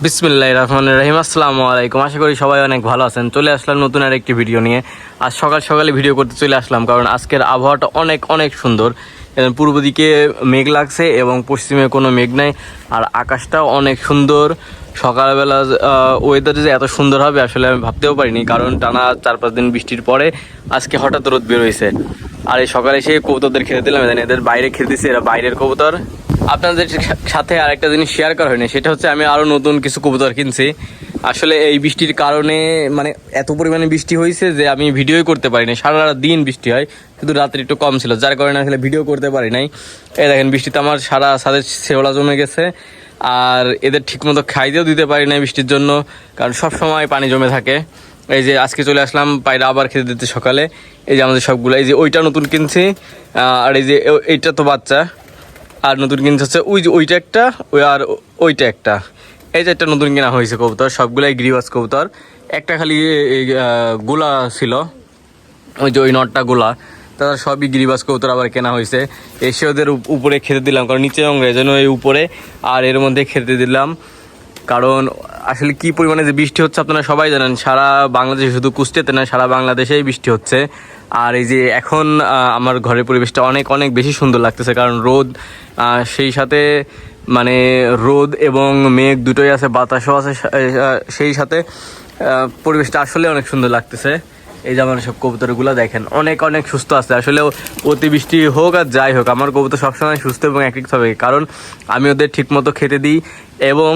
বিসমিল্লাহির রহমানির রহিম। আসসালামু আলাইকুম। আশা করি সবাই অনেক ভালো আছেন। চলে আসলাম নতুন আর একটি ভিডিও নিয়ে। আজ সকাল সকালে ভিডিও করতে চলে আসলাম কারণ আজকের আবহাওয়াটা অনেক অনেক সুন্দর। পূর্ব দিকে মেঘ লাগছে এবং পশ্চিমে কোনো মেঘ নাই, আর আকাশটাও অনেক সুন্দর। সকালবেলা ওয়েদার যে এত সুন্দর হবে আসলে আমি ভাবতেও পারিনি, কারণ টানা 4-5 দিন বৃষ্টির পরে আজকে হঠাৎ রোদ বের হয়েছে। আর এই সকালে এসে কবুতরদের খেতে দিলাম, এদের বাইরে খেতে দিচ্ছে, এরা বাইরের কবুতর। আপনাদের সাথে আরেকটা জিনিস শেয়ার করা হয়নি, সেটা হচ্ছে আমি আরও নতুন কিছু কবুতর কিনছি। আসলে এই বৃষ্টির কারণে মানে এত পরিমাণে বৃষ্টি হয়েছে যে আমি ভিডিওই করতে পারি নাই। সারা দিন বৃষ্টি হয়, শুধু রাত্রে একটু কম ছিল, যার কারণে আসলে ভিডিও করতে পারি নাই। এই দেখেন বৃষ্টিতে আমার সারা ছাদের শেওলা জমে গেছে, আর এদের ঠিকমতো খাইতেও দিতে পারি নাই বৃষ্টির জন্য, কারণ সব সময় পানি জমে থাকে। এই যে আজকে চলে আসলাম পায়রা আবার খেতে দিতে সকালে। এই যে আমাদের সবগুলো, এই যে ওইটা নতুন কিনছি, আর এই যে এইটা তো বাচ্চা, আর নতুন কিনছে হচ্ছে ওই যে ওইটা একটা, আর ওইটা একটা। এই যে একটা নতুন কেনা হয়েছে কবুতর, সবগুলাই গিরিবাজ কবুতর। একটা খালি গোলা ছিল, ওই যে ওই নটটা গোলা, তারা সবই গিরিবাজ কবুতর আবার কেনা হয়েছে। এসে ওদের উপরে খেতে দিলাম, কারণ নিচে অঙ্গে যেন এই উপরে আর এর মধ্যে খেতে দিলাম। কারণ আসলে কি পরিমাণে যে বৃষ্টি হচ্ছে আপনারা সবাই জানেন, সারা বাংলাদেশে, শুধু কুষ্টিয়াতে না সারা বাংলাদেশেই বৃষ্টি হচ্ছে। আর এই যে এখন আমার ঘরের পরিবেশটা অনেক অনেক বেশি সুন্দর লাগতেছে, কারণ রোদ, সেই সাথে মানে রোদ এবং মেঘ দুটোই আছে, বাতাসও আছে, সেই সাথে পরিবেশটা আসলে অনেক সুন্দর লাগতেছে। এই যে আমার সব কবুতরগুলো দেখেন অনেক অনেক সুস্থ আছে। আসলে অতিবৃষ্টি হোক আর যাই হোক, আমার কবুতর সবসময় সুস্থ এবং অ্যাক্টিভ হবে, কারণ আমি ওদের ঠিকমতো খেতে দিই এবং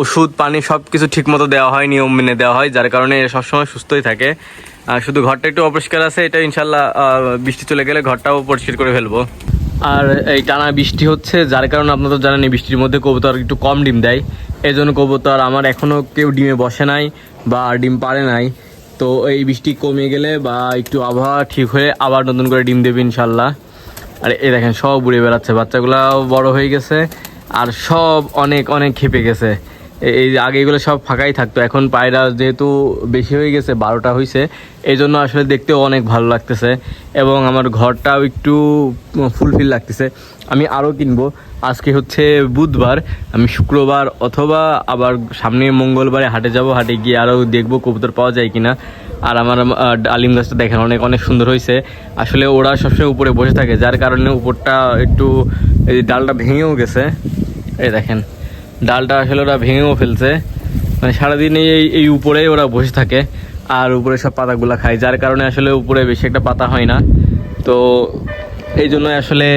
ওষুধ পানি সব কিছু ঠিকমতো দেওয়া হয়, নিয়ম মেনে দেওয়া হয়, যার কারণে সবসময় সুস্থই থাকে। শুধু ঘরটা একটু অপরিষ্কার আছে, এটা ইনশাল্লাহ বৃষ্টি চলে গেলে ঘরটাও পরিষ্কার করে ফেলবো। আর এই টানা বৃষ্টি হচ্ছে, যার কারণে আপনারা তো জানেন এই বৃষ্টির মধ্যে কবুতর একটু কম ডিম দেয়। এই জন্য কবুতর আমার এখনও কেউ ডিমে বসে নাই বা ডিম পারে নাই। তো এই বৃষ্টি কমে গেলে বা একটু আবহাওয়া ঠিক হয়ে আবার নতুন করে ডিম দেবে ইনশাল্লাহ। আর এই দেখেন সব উড়ে বেড়াচ্ছে, বাচ্চাগুলাও বড় হয়ে গেছে আর সব অনেক অনেক খেপে গেছে। এই আগে এগুলো সব ফাঁকাই থাকতো, এখন পায়রা যেহেতু বেশি হয়ে গেছে, 12টা হয়েছে, এই জন্য আসলে দেখতেও অনেক ভালো লাগতেছে এবং আমার ঘরটাও একটু ফুলফিল লাগতেছে। আমি আরও কিনবো। আজকে হচ্ছে বুধবার, আমি শুক্রবার অথবা আবার সামনে মঙ্গলবারে হাটে যাব, হাটে গিয়ে আরও দেখবো কবুতর পাওয়া যায় কিনা। আর আমার ডালিম গাছটা দেখেন অনেক অনেক সুন্দর হয়েছে। আসলে ওরা সবসময় উপরে বসে থাকে, যার কারণে উপরটা একটু এই ডালটা ভেঙেও গেছে। এই দেখেন ডালটা আসলে ওরা ভেঙেও ফেলছে, মানে সারাদিন এই উপরেই ওরা বসে থাকে আর উপরে সব পাতাগুলো খায়, যার কারণে আসলে উপরে বেশি একটা পাতা হয় না। তো এই জন্যই আসলে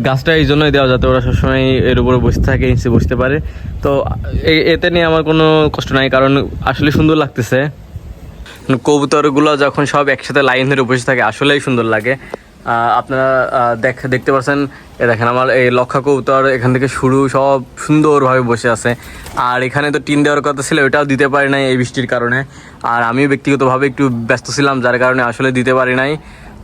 গাছটা এই জন্যই দেওয়া, যাতে ওরা সবসময় এর উপরে বসে থাকে, নিচে বসতে পারে। তো এতে নিয়ে আমার কোনো কষ্ট নাই, কারণ আসলে সুন্দর লাগতেছে। কবুতরগুলো যখন সব একসাথে লাইন ধরে বসে থাকে আসলেই সুন্দর লাগে। আপনারা দেখতে পাচ্ছেন, দেখেন আমার এই লক্ষা কবুতর এখান থেকে শুরু সব সুন্দরভাবে বসে আছে। আর এখানে তো টিন দেওয়ার কথা ছিল, ওটাও দিতে পারি নাই এই বৃষ্টির কারণে। আর আমিও ব্যক্তিগতভাবে একটু ব্যস্ত ছিলাম, যার কারণে আসলে দিতে পারি নাই।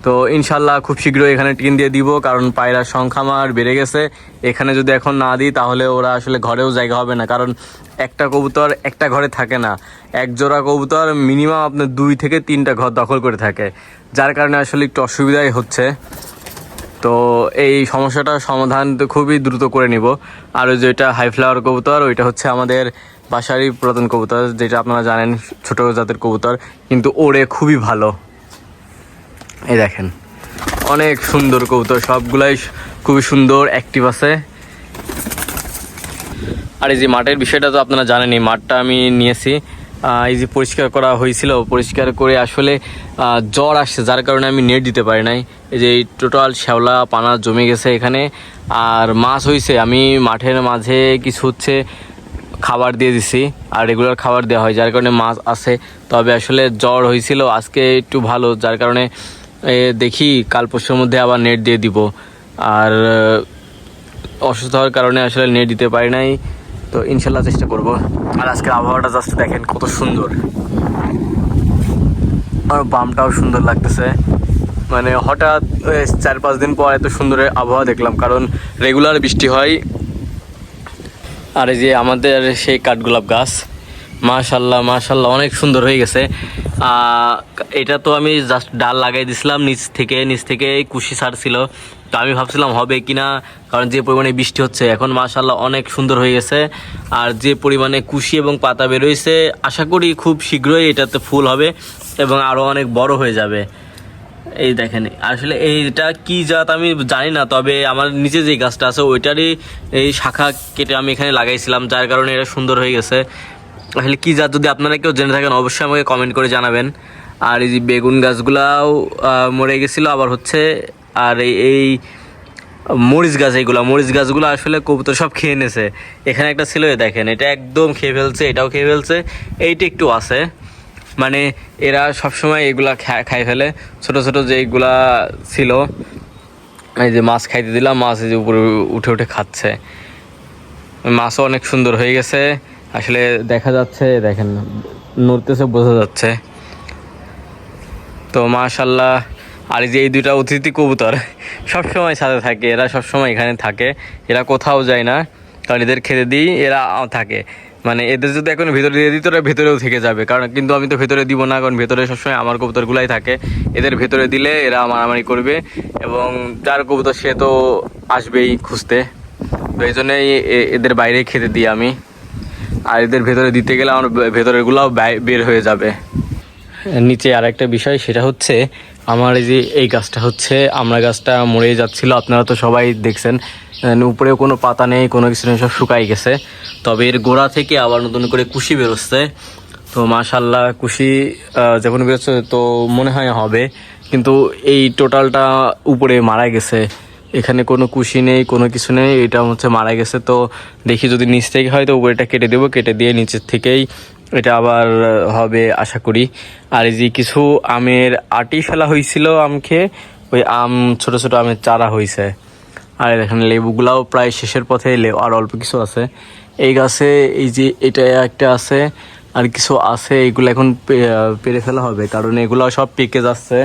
তো ইনশাল্লাহ খুব শীঘ্রই এখানে টিন দিয়ে দিব, কারণ পায়রার সংখ্যা আমার বেড়ে গেছে। এখানে যদি এখন না দিই তাহলে ওরা আসলে ঘরেও জায়গা হবে না, কারণ একটা কবুতর একটা ঘরে থাকে না, এক জোড়া কবুতর মিনিমাম আপনার 2 থেকে 3টা ঘর দখল করে থাকে, যার কারণে আসলে একটু অসুবিধাই হচ্ছে। তো এই সমস্যাটার সমাধান তো খুবই দ্রুত করে নিব। আর ওই যেটা হাই ফ্লাওয়ার কবুতর, ওইটা হচ্ছে আমাদের বাসারই পুরাতন কবুতর, যেটা আপনারা জানেন ছোটো জাতের কবুতর, কিন্তু ওড়ে খুবই ভালো। এই দেখেন অনেক সুন্দর কবুতর, সবগুলাই খুবই সুন্দর অ্যাক্টিভ আছে। আর এই যে মাঠের বিষয়টা তো আপনারা জানেনই, মাঠটা আমি নিয়েছি, এই যে পরিষ্কার করা হয়েছিল, পরিষ্কার করে আসলে জ্বর আসছে, যার কারণে আমি নেট দিতে পারি নাই। এই যে টোটাল শ্যাওলা পানা জমে গেছে এখানে। আর মাছ হয়েছে, আমি মাঠের মাঝে কিছু হচ্ছে খাবার দিয়ে দিছি, আর রেগুলার খাবার দেওয়া হয়, যার কারণে মাছ আছে। তবে আসলে জ্বর হয়েছিল, আজকে একটু ভালো, যার কারণে দেখি কাল পরশুর মধ্যে আবার নেট দিয়ে দিব। আর অসুস্থ হওয়ার কারণে আসলে নেট দিতে পারি নাই, তো ইনশাল্লাহ চেষ্টা করব। আর আজকের আবহাওয়াটা জাস্ট দেখেন কত সুন্দর, আর বামটাও সুন্দর লাগতেছে। মানে হঠাৎ 4-5 দিন পর এত সুন্দর আবহাওয়া দেখলাম, কারণ রেগুলার বৃষ্টি হয়। আর এই যে আমাদের সেই কাঠগোলাপ গাছ, মাশাল্লাহ মাশাল্লাহ অনেক সুন্দর হয়ে গেছে। এটা তো আমি জাস্ট ডাল লাগাই দিছিলাম, নিচ থেকে কুশি ছাড় ছিল, তো আমি ভাবছিলাম হবে কিনা, কারণ যে পরিমাণে বৃষ্টি হচ্ছে এখন মাশাআল্লাহ অনেক সুন্দর হয়ে গেছে। আর যে পরিমাণে কুশি এবং পাতা বেরোইছে, আশা করি খুব শীঘ্রই এটাতে ফুল হবে এবং আরও অনেক বড় হয়ে যাবে। এই দেখেন, আসলে এইটা কি জাত আমি জানি না, তবে আমার নিচে যে গাছটা আছে ওইটারই এই শাখা কেটে আমি এখানে লাগাইছিলাম, যার কারণে এটা সুন্দর হয়ে গেছে। আসলে কি জাত যদি আপনারা কেউ জেনে থাকেন অবশ্যই আমাকে কমেন্ট করে জানাবেন। আর এই যে বেগুন গাছগুলাও মরে গেছিলো আবার হচ্ছে। আর এই মরিচ গাছ, এইগুলো মরিচ গাছগুলো আসলে কবুতর সব খেয়ে নিয়েছে। এখানে একটা ছিল, দেখেন এটা একদম খেয়ে ফেলছে, এটাও খেয়ে ফেলছে, এইটা একটু আছে। মানে এরা সবসময় এগুলা খাই ফেলে। ছোট ছোট যেগুলা ছিল, এই যে মাছ খাইতে দিলাম, মাছ এই যে উপরে উঠে উঠে খাচ্ছে। মাছও অনেক সুন্দর হয়ে গেছে, আসলে দেখা যাচ্ছে, দেখেন নড়তেছে, বোঝা যাচ্ছে। তো মাশাআল্লাহ। আর এই যে এই দুইটা অতিথি কবুতর সবসময় সাথে থাকে, এরা সবসময় এখানে থাকে, এরা কোথাও যায় না, কারণ এদের খেতে দিই এরা থাকে। মানে এদের যদি এখন ভিতরে দিয়ে দিই তো ওরা ভেতরেও থেকে যাবে, কারণ কিন্তু আমি তো ভেতরে দিব না, কারণ ভেতরে সবসময় আমার কবুতরগুলাই থাকে। এদের ভেতরে দিলে এরা মারামারি করবে এবং যার কবুতর সে তো আসবেই খুঁজতে। তো এই জন্যই এদের বাইরে খেতে দিই আমি। আর এদের ভেতরে দিতে গেলে আমার ভেতরেরগুলাও বের হয়ে যাবে। নিচে আর একটা বিষয়, সেটা হচ্ছে আমার এই যে এই গাছটা হচ্ছে আমড়া গাছটা মরে যাচ্ছিল, আপনারা তো সবাই দেখছেন। উপরেও কোনো পাতা নেই, কোনো কিছু নেই, সব শুকাই গেছে। তবে এর গোড়া থেকে আবার নতুন করে কুশি বেরোচ্ছে। তো মাশাআল্লাহ কুশি যখন বেরোচ্ছে তো মনে হয় হবে, কিন্তু এই টোটালটা উপরে মারা গেছে, এখানে কোনো কুশি নেই, কোনো কিছু নেই, এটা হচ্ছে মারা গেছে। তো দেখি যদি নিচ থেকে হয় তো উপরেটা কেটে দেবো, কেটে দিয়ে নিচের থেকেই এটা আবার হবে আশা করি। আর এই যে কিছু আমের আটি ফেলা হয়েছিল আম খেয়ে, ওই আম ছোট ছোট আমের চারা হয়েছে। আর দেখেন লেবুগুলাও প্রায় শেষের পথে, আর অল্প কিছু আছে এই গাছে। এই যে এটা একটা আছে, আর কিছু আছে, এইগুলো এখন পেরে ফেলা হবে, কারণ এগুলো সব পেকে যাচ্ছে।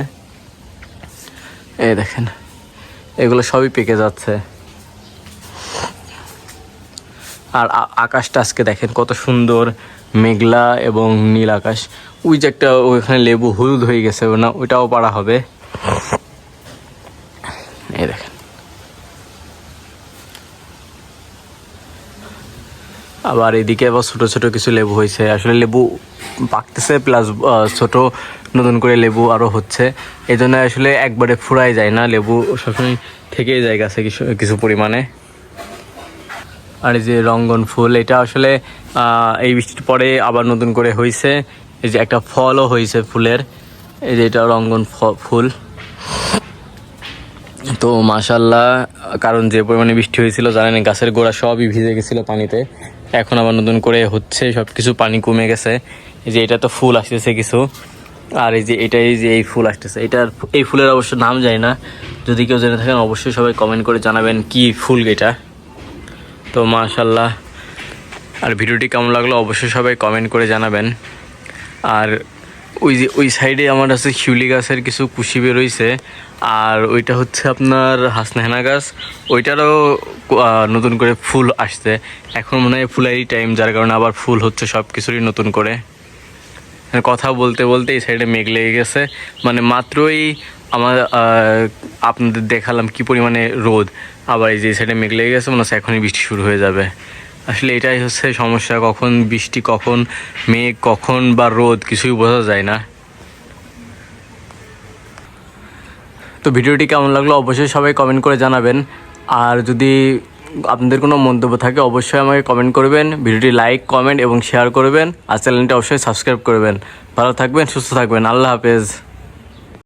এই দেখেন এগুলো সবই পেকে যাচ্ছে। আর আকাশটা আজকে দেখেন কত সুন্দর, মেঘলা এবং নীল আকাশ। ওই যে একটা ওইখানে লেবু হলুদ হয়ে গেছে না, ওইটাও পাড়া হবে। এই দেখেন, আবার এদিকে আবার ছোটো ছোটো কিছু লেবু হয়েছে। আসলে লেবু পাকতেছে, প্লাস ছোট নতুন করে লেবু আরও হচ্ছে। এই জন্য আসলে একবারে ফুরাই যায় না, লেবু সবসময় থেকেই যায় গাছে কিছু কিছু পরিমাণে। আর এই যে রঙ্গন ফুল, এটা আসলে এই বৃষ্টির পরে আবার নতুন করে হয়েছে। এই যে একটা ফলও হয়েছে ফুলের, এই যে এটা রঙ্গন ফুল। তো মাশাআল্লাহ, কারণ যে পরিমাণে বৃষ্টি হয়েছিল জানেন, গাছের গোড়া সবই ভিজে গেছিলো পানিতে। এখন আবার নতুন করে হচ্ছে, সব কিছু পানি কমে গেছে। এই যে এটা তো ফুল আসতেছে কিছু, আর এই যে এটাই যে এই ফুল আসতেছে, এটার এই ফুলের অবশ্য নাম জানি না, যদি কেউ জেনে থাকেন অবশ্যই সবাই কমেন্ট করে জানাবেন কি ফুল এটা। তো মাশাআল্লাহ। আর ভিডিওটি কেমন লাগলো অবশ্যই সবাই কমেন্ট করে জানাবেন। আর ওই যে ওই সাইডে আমার আছে শিউলি গাছের কিছু কুশি বেরোইছে, আর ওইটা হচ্ছে আপনার হাসনাহেনা গাছ, ওইটারও নতুন করে ফুল আসছে। এখন মনে হয় ফুলেরই টাইম, যার কারণে আবার ফুল হচ্ছে সব কিছুরই নতুন করে। কথা বলতে বলতে এই সাইডে মেঘ লেগে গেছে, মানে মাত্রই আমার আপনাদের দেখালাম কি পরিমাণে রোদ, আবার এই যে সাইডে মেঘ লেগে গেছে, মনে হচ্ছে এখনই বৃষ্টি শুরু হয়ে যাবে। আসলে এটাই হচ্ছে সমস্যা, কখন বৃষ্টি, কখন মেঘ, কখন বা রোদ, কিছুই বোঝা যায় না। তো ভিডিওটি কেমন লাগলো অবশ্যই সবাই কমেন্ট করে জানাবেন। আর যদি আপনাদের কোনো মন্তব্য থাকে অবশ্যই আমাকে কমেন্ট করবেন, ভিডিওটি লাইক, কমেন্ট এবং শেয়ার করবেন, আর চ্যানেলটা অবশ্যই সাবস্ক্রাইব করবেন। ভালো থাকবেন, সুস্থ থাকবেন, আল্লাহ হাফেজ।